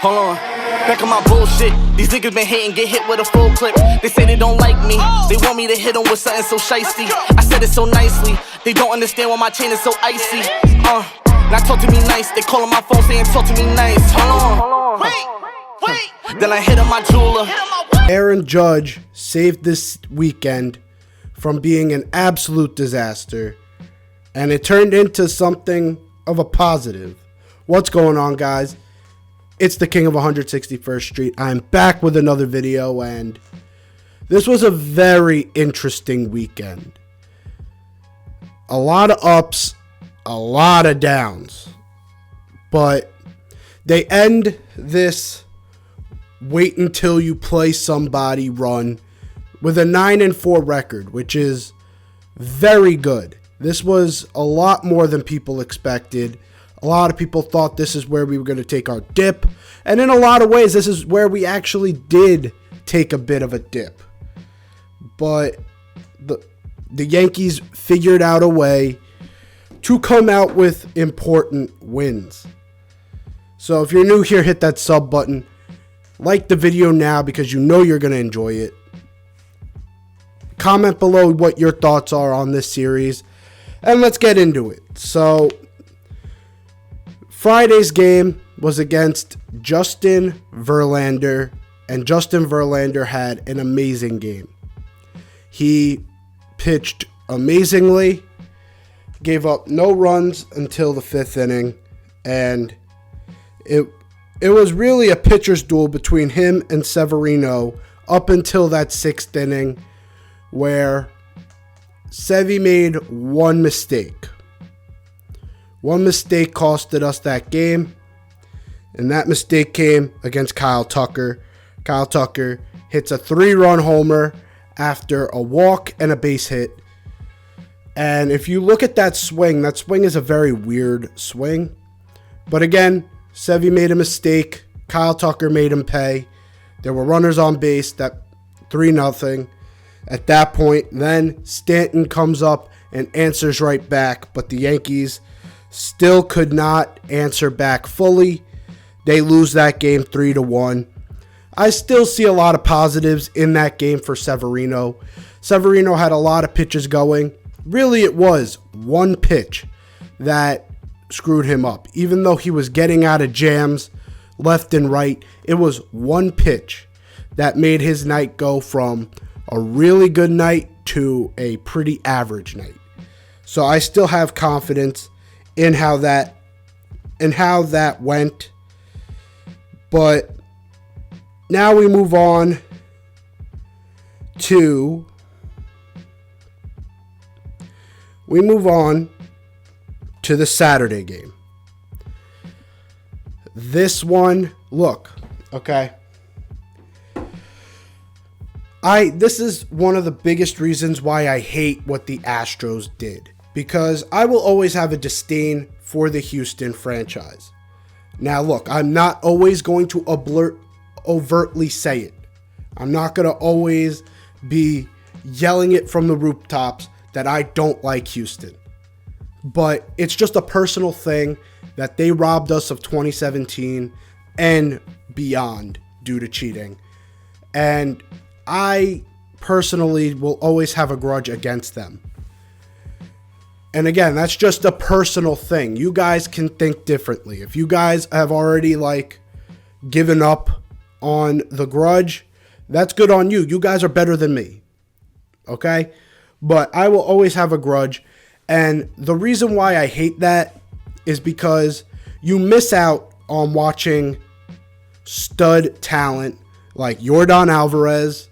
Hold on. Back on my bullshit. These niggas been hating, get hit with a full clip. They say they don't like me. They want me to hit them with something so shiesty. I said it so nicely. They don't understand why my chain is so icy. Now talk to me nice. They calling my phone saying talk to me nice. Hold on. Wait. Then I hit up my jeweler. Aaron Judge saved this weekend from being an absolute disaster, and it turned into something of a positive. What's going on, guys? It's the King of 161st Street. I'm back with another video, and this was a very interesting weekend. A lot of ups, a lot of downs, but they end this wait until you play somebody run with a 9-4 record, which is very good. This was a lot more than people expected. A lot of people thought this is where we were going to take our dip. And in a lot of ways, this is where we actually did take a bit of a dip. But the Yankees figured out a way to come out with important wins. So if you're new here, hit that sub button. Like the video now because you know you're going to enjoy it. Comment below what your thoughts are on this series. And let's get into it. So Friday's game was against Justin Verlander, and Justin Verlander had an amazing game. He pitched amazingly, gave up no runs until the 5th inning, and it was really a pitcher's duel between him and Severino up until that 6th inning, where Sevy made one mistake. One mistake costed us that game, and that mistake came against Kyle Tucker. Kyle Tucker hits a 3-run homer after a walk and a base hit. And if you look at that swing is a very weird swing. But again, Sevy made a mistake. Kyle Tucker made him pay. There were runners on base, that 3-0. At that point, then Stanton comes up and answers right back, but the Yankees still could not answer back fully. They lose that game 3-1. I still see a lot of positives in that game for Severino. Severino had a lot of pitches going. Really, it was one pitch that screwed him up. Even though he was getting out of jams left and right, it was one pitch that made his night go from a really good night to a pretty average night. So I still have confidence in how that went. But now we move on to the Saturday game. This one, look, okay. This is one of the biggest reasons why I hate what the Astros did, because I will always have a disdain for the Houston franchise. Now, look, I'm not always going to overtly say it. I'm not going to always be yelling it from the rooftops that I don't like Houston. But it's just a personal thing that they robbed us of 2017 and beyond due to cheating. And I personally will always have a grudge against them. And again, that's just a personal thing. You guys can think differently. If you guys have already given up on the grudge, that's good on you. You guys are better than me. Okay? But I will always have a grudge. And the reason why I hate that is because you miss out on watching stud talent like Yordan Alvarez,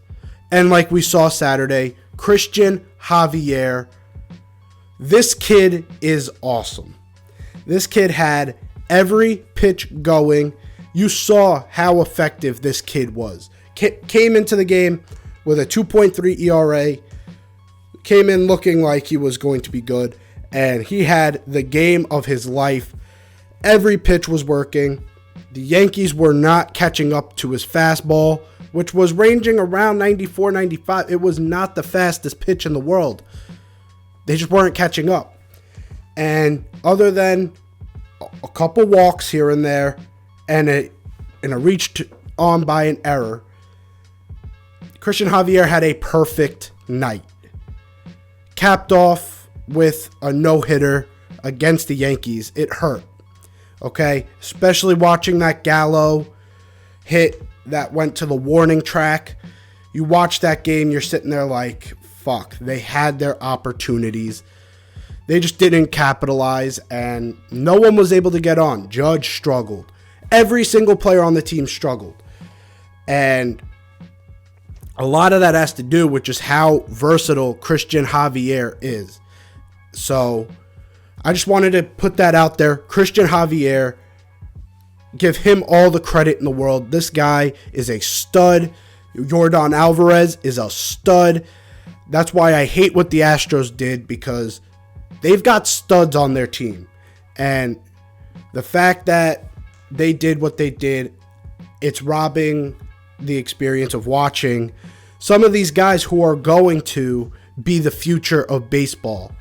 and like we saw Saturday, Christian Javier. This kid is awesome. This kid had every pitch going. You saw how effective this kid was. Came into the game with a 2.3 ERA. Came in looking like he was going to be good. And he had the game of his life. Every pitch was working. The Yankees were not catching up to his fastball, which was ranging around 94, 95. It was not the fastest pitch in the world. They just weren't catching up. And other than a couple walks here and there and a in a reach on by an error. Christian Javier had a perfect night. Capped off with a no-hitter against the Yankees. It hurt. Okay? Especially watching that Gallo hit that went to the warning track. You watch that game, you're sitting there like, fuck. They had their opportunities. They just didn't capitalize, and no one was able to get on. Judge struggled. Every single player on the team struggled. And a lot of that has to do with just how versatile Christian Javier is. So I just wanted to put that out there. Christian Javier, give him all the credit in the world. This guy is a stud. Yordan Alvarez is a stud. That's why I hate what the Astros did, because they've got studs on their team. And the fact that they did what they did, it's robbing the experience of watching some of these guys who are going to be the future of baseball.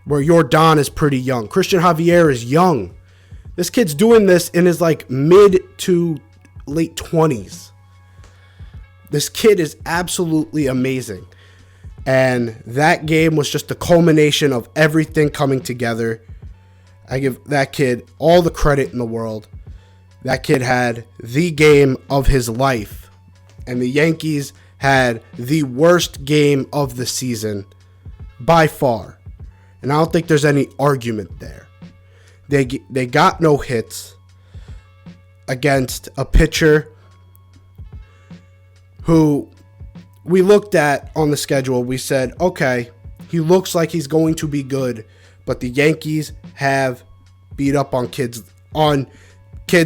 Where Yordan is pretty young. Christian Javier is young. This kid's doing this in his like mid to late 20s. This kid is absolutely amazing. And that game was just the culmination of everything coming together. I give that kid all the credit in the world. That kid had the game of his life. And the Yankees had the worst game of the season by far. And I don't think there's any argument there. They got no hits against a pitcher who we looked at on the schedule. We said, okay, he looks like he's going to be good, but the Yankees have beat up on kids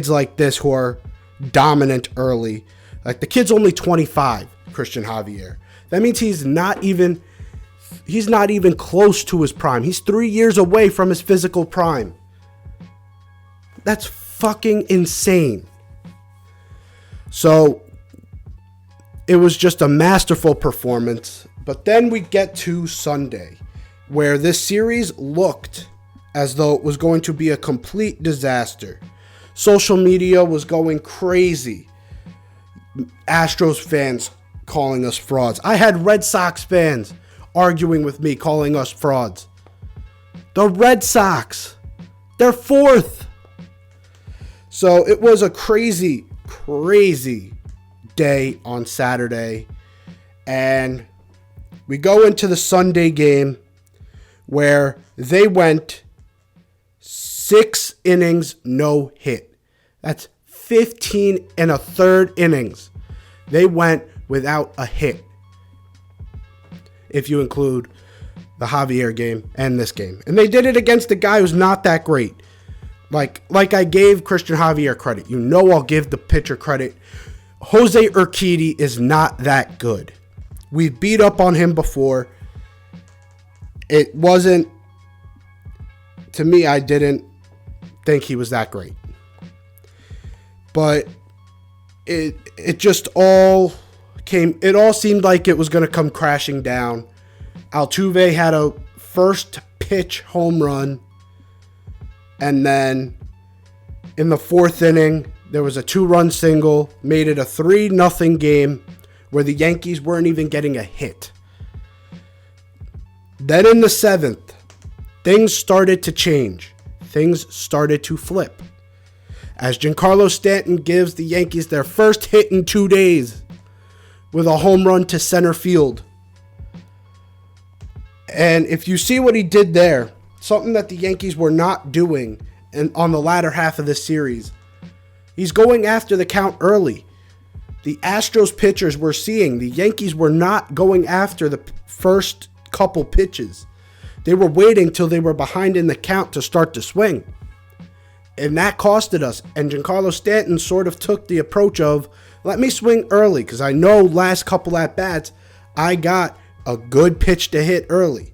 like this who are dominant early. Like the kid's only 25, Christian Javier. That means he's not even close to his prime. He's 3 years away from his physical prime. That's fucking insane. So it was just a masterful performance. But then we get to Sunday, where this series looked as though it was going to be a complete disaster. Social media was going crazy. Astros fans calling us frauds. I had Red Sox fans arguing with me, calling us frauds. The Red Sox, they're fourth. So it was a crazy, crazy day on Saturday. And we go into the Sunday game where they went 6 innings, no hit. That's 15 and a third innings. They went without a hit, if you include the Javier game and this game. And they did it against a guy who's not that great. Like I gave Christian Javier credit. You know I'll give the pitcher credit. Jose Urquidy is not that good. We've beat up on him before. It wasn't, to me, I didn't think he was that great. But it just all came, it all seemed like it was going to come crashing down. Altuve had a first pitch home run. And then in the fourth inning, there was a 2-run single, made it a 3-0 game where the Yankees weren't even getting a hit. Then in the seventh, things started to change. Things started to flip. As Giancarlo Stanton gives the Yankees their first hit in 2 days with a home run to center field. And if you see what he did there, something that the Yankees were not doing on the latter half of this series, he's going after the count early. The Astros pitchers were seeing the Yankees were not going after the first couple pitches. They were waiting till they were behind in the count to start to swing. And that costed us. And Giancarlo Stanton sort of took the approach of, let me swing early, because I know last couple at-bats, I got a good pitch to hit early.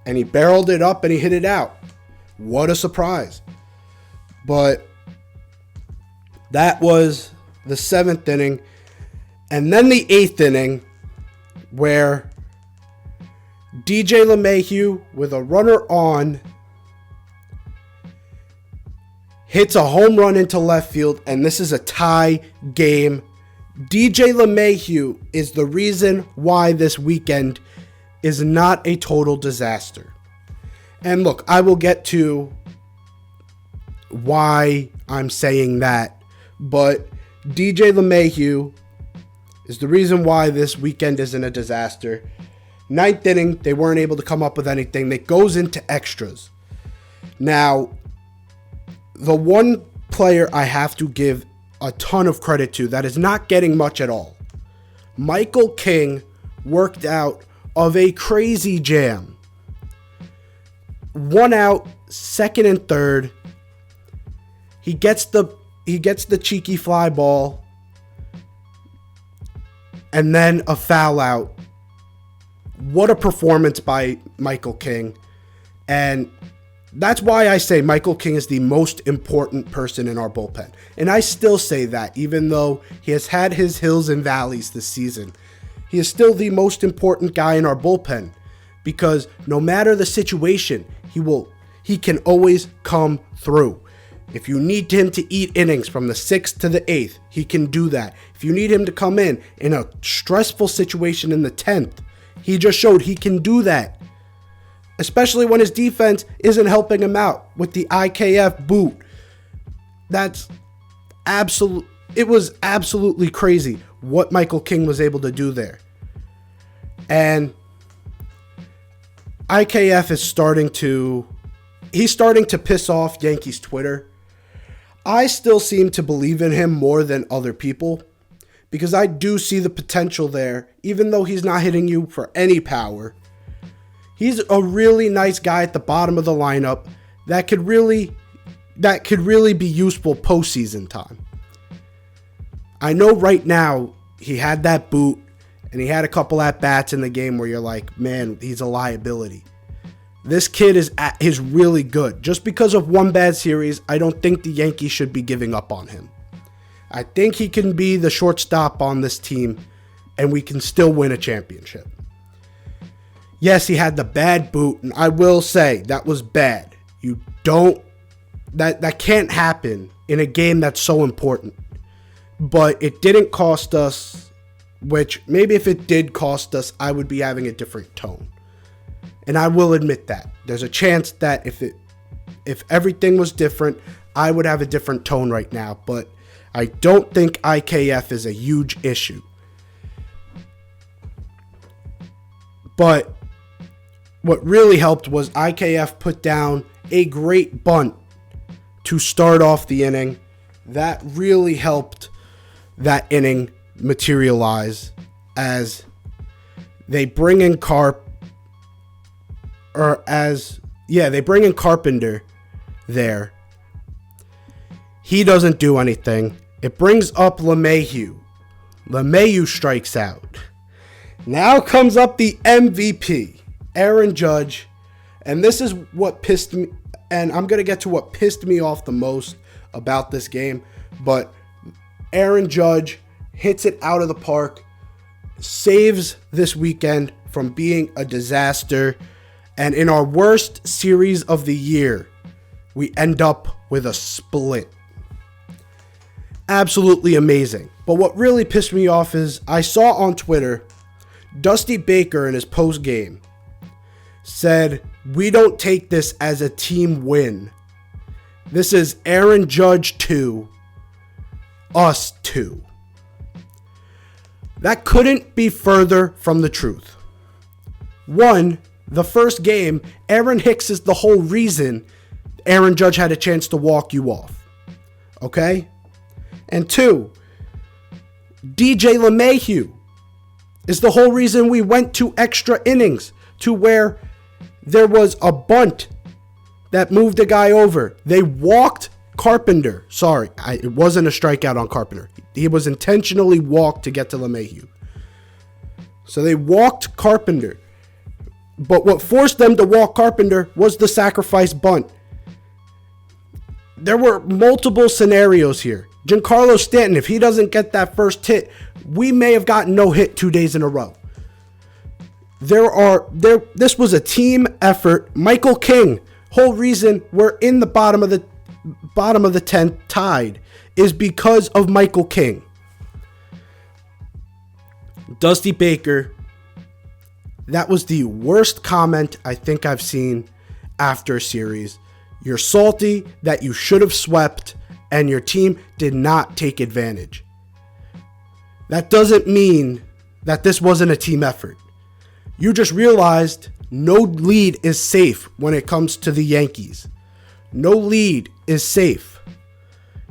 And he barreled it up and he hit it out. What a surprise. But that was the seventh inning. And then the eighth inning, where DJ LeMahieu, with a runner on, hits a home run into left field, and this is a tie game. DJ LeMahieu is the reason why this weekend is not a total disaster. And look, I will get to why I'm saying that, but DJ LeMahieu is the reason why this weekend isn't a disaster. Ninth inning, they weren't able to come up with anything. That goes into extras. Now, the one player I have to give a ton of credit to that is not getting much at all. Michael King worked out of a crazy jam. 1 out, second and third. He gets the cheeky fly ball, and then a foul out. What a performance by Michael King. And that's why I say Michael King is the most important person in our bullpen. And I still say that, even though he has had his hills and valleys this season. He is still the most important guy in our bullpen, because no matter the situation, he can always come through. If you need him to eat innings from the 6th to the 8th, he can do that. If you need him to come in a stressful situation in the 10th, he just showed he can do that. Especially when his defense isn't helping him out with the IKF boot. It was absolutely crazy what Michael King was able to do there. And IKF is starting to piss off Yankees Twitter. I still seem to believe in him more than other people, because I do see the potential there, even though he's not hitting you for any power. He's a really nice guy at the bottom of the lineup that could really be useful postseason time. I know right now he had that boot and he had a couple at-bats in the game where you're like, man, he's a liability. This kid is really good. Just because of one bad series, I don't think the Yankees should be giving up on him. I think he can be the shortstop on this team, and we can still win a championship. Yes, he had the bad boot, and I will say that was bad. That can't happen in a game that's so important. But it didn't cost us, which maybe if it did cost us, I would be having a different tone. And I will admit that. There's a chance that if everything was different, I would have a different tone right now. But I don't think IKF is a huge issue. But what really helped was IKF put down a great bunt to start off the inning. That really helped that inning materialize as they bring in they bring in Carpenter there. He doesn't do anything. It brings up LeMahieu. LeMahieu strikes out. Now comes up the MVP, Aaron Judge. And this is what pissed me, and I'm going to get to what pissed me off the most about this game. But Aaron Judge hits it out of the park, saves this weekend from being a disaster. And in our worst series of the year, we end up with a split. Absolutely amazing. But what really pissed me off is I saw on Twitter, Dusty Baker in his post game said, "We don't take this as a team win. This is Aaron Judge 2, us 2. That couldn't be further from the truth. One, the first game, Aaron Hicks is the whole reason Aaron Judge had a chance to walk you off. Okay? And two, DJ LeMahieu is the whole reason we went to extra innings, to where there was a bunt that moved a guy over. They walked Carpenter. Sorry, it wasn't a strikeout on Carpenter. He was intentionally walked to get to LeMahieu. So they walked Carpenter. But what forced them to walk Carpenter was the sacrifice bunt. There were multiple scenarios here. Giancarlo Stanton, if he doesn't get that first hit, we may have gotten no hit 2 days in a row. This was a team effort. Michael King, whole reason we're in the bottom of the 10th tied is because of Michael King. Dusty Baker, that was the worst comment I think I've seen after a series. You're salty that you should have swept and your team did not take advantage. That doesn't mean that this wasn't a team effort. You just realized no lead is safe when it comes to the Yankees. No lead is safe.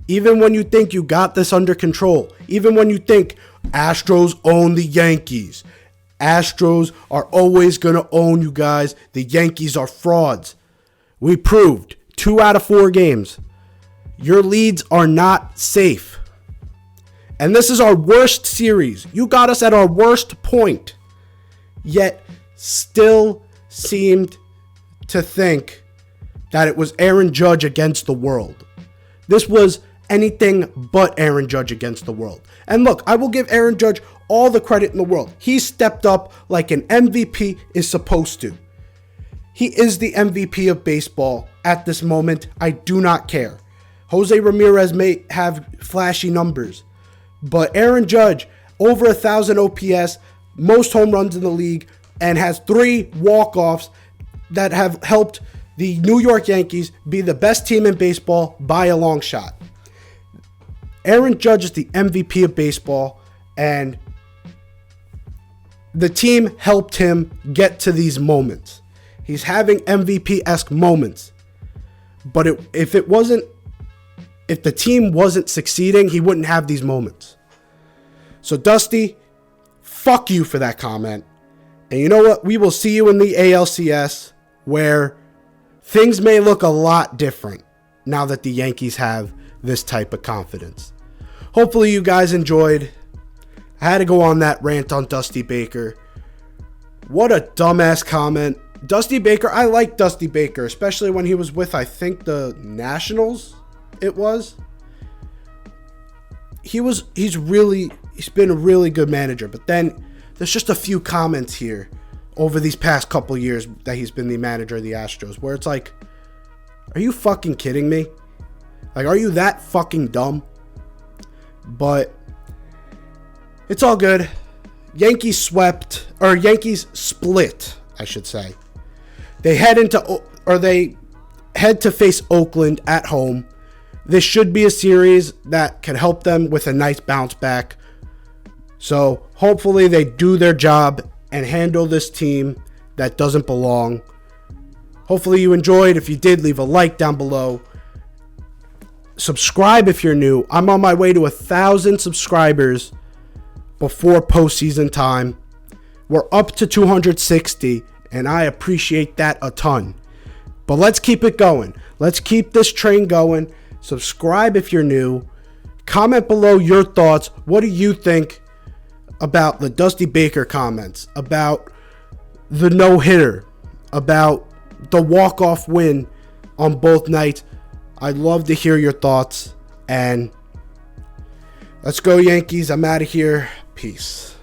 Even when you think you got this under control, even when you think Astros own the Yankees, Astros are always going to own you guys, the Yankees are frauds. We proved 2 out of 4 games. Your leads are not safe. And this is our worst series. You got us at our worst point, yet still seemed to think that it was Aaron Judge against the world. This was anything but Aaron Judge against the world. And look, I will give Aaron Judge all the credit in the world. He stepped up like an MVP is supposed to. He is the MVP of baseball at this moment. I do not care. Jose Ramirez may have flashy numbers, but Aaron Judge, over 1,000 OPS, most home runs in the league, and has 3 walk-offs that have helped the New York Yankees be the best team in baseball by a long shot. Aaron Judge is the MVP of baseball, and the team helped him get to these moments. He's having MVP-esque moments. But if the team wasn't succeeding, he wouldn't have these moments. So Dusty, fuck you for that comment. And you know what? We will see you in the ALCS, where things may look a lot different now that the Yankees have this type of confidence. Hopefully you guys enjoyed. I had to go on that rant on Dusty Baker. What a dumbass comment. Dusty Baker, I like Dusty Baker, especially when he was with, I think, the Nationals, it was. He's been a really good manager, but then there's just a few comments here over these past couple years that he's been the manager of the Astros, where it's like, are you fucking kidding me? Like, are you that fucking dumb? But it's all good. Yankees split, I should say. They head to face Oakland at home. This should be a series that can help them with a nice bounce back. So hopefully they do their job and handle this team that doesn't belong. Hopefully you enjoyed. If you did, leave a like down below. Subscribe if you're new. I'm on my way to 1,000 subscribers before postseason time. We're up to 260, and I appreciate that a ton. But let's keep it going. Let's keep this train going. Subscribe if you're new. Comment below your thoughts. What do you think about the Dusty Baker comments, about the no-hitter, about the walk-off win on both nights? I'd love to hear your thoughts. And let's go, Yankees. I'm out of here. Peace.